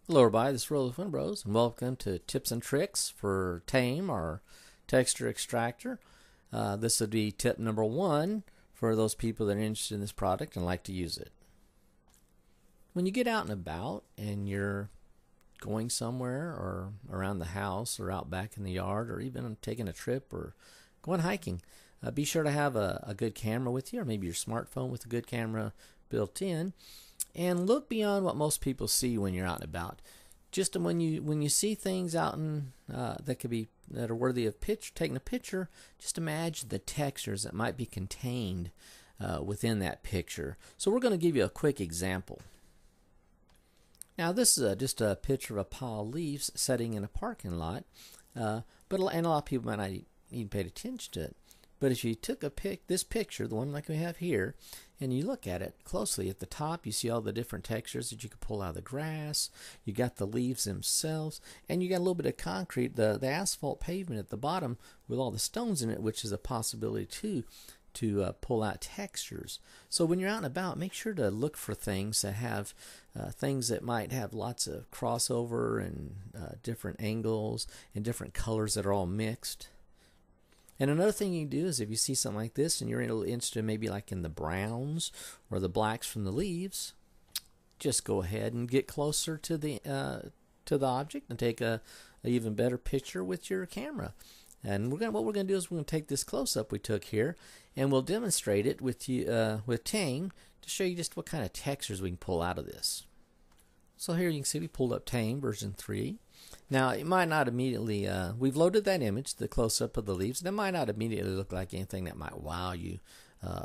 Hello everybody, this is Winterbrose, and welcome to Tips and Tricks for TaME, our texture extractor. This would be tip number 1 for those people that are interested in this product and like to use it. When you get out and about and you're going somewhere or around the house or out back in the yard or even taking a trip or going hiking, be sure to have a good camera with you, or maybe your smartphone with a good camera built in. And look beyond what most people see when you're out and about. Just when you see things out in that are worthy of taking a picture, just imagine the textures that might be contained within that picture. So we're going to give you a quick example. Now this is just a picture of a pile of leaves sitting in a parking lot, and a lot of people might not even pay attention to it. But if you took this picture, the one like we have here, and you look at it closely, at the top you see all the different textures that you could pull out of the grass. You got the leaves themselves, and you got a little bit of concrete, the asphalt pavement at the bottom with all the stones in it, which is a possibility too to pull out textures. So when you're out and about, make sure to look for things that have things that might have lots of crossover and different angles and different colors that are all mixed. And another thing you can do is if you see something like this and you're interested maybe like in the browns or the blacks from the leaves, just go ahead and get closer to the object and take a even better picture with your camera. And what we're going to do is we're going to take this close-up we took here, and we'll demonstrate it with TaME to show you just what kind of textures we can pull out of this. So here you can see we pulled up TaME version 3. Now it might not immediately, we've loaded that image, the close-up of the leaves, and it might not immediately look like anything that might wow you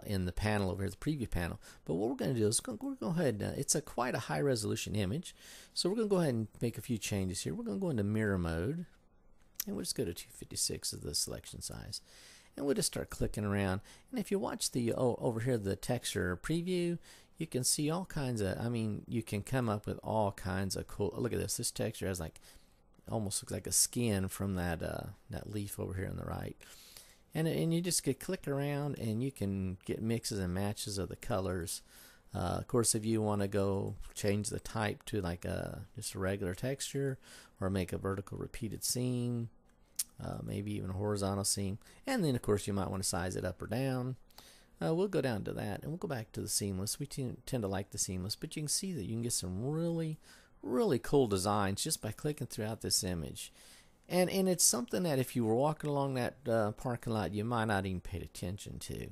in the panel over here, the preview panel. But what we're going to do is we're going to go ahead, it's quite a high resolution image, so we're going to go ahead and make a few changes here. We're going to go into mirror mode, and we'll just go to 256 of the selection size. And we'll just start clicking around. And if you watch the over here, the texture preview, you can see all kinds of, you can come up with all kinds of cool, look at this. This texture has almost looks like a skin from that leaf over here on the right. And you just get click around and you can get mixes and matches of the colors. Of course, if you want to go change the type to just a regular texture, or make a vertical repeated scene, maybe even a horizontal scene, and then of course you might want to size it up or down. We'll go down to that, and we'll go back to the seamless. We tend to like the seamless, but you can see that you can get some really cool designs just by clicking throughout this image. And it's something that if you were walking along that parking lot, you might not even pay attention to.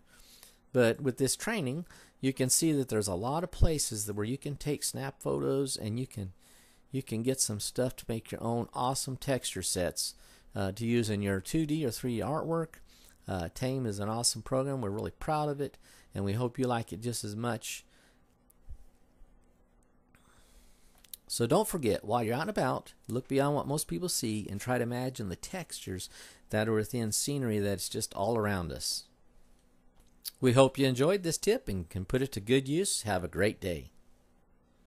But with this training, you can see that there's a lot of places where you can take snap photos, and you can get some stuff to make your own awesome texture sets to use in your 2D or 3D artwork. TaME is an awesome program. We're really proud of it, and we hope you like it just as much. So don't forget, while you're out and about, look beyond what most people see and try to imagine the textures that are within scenery that's just all around us. We hope you enjoyed this tip and can put it to good use. Have a great day.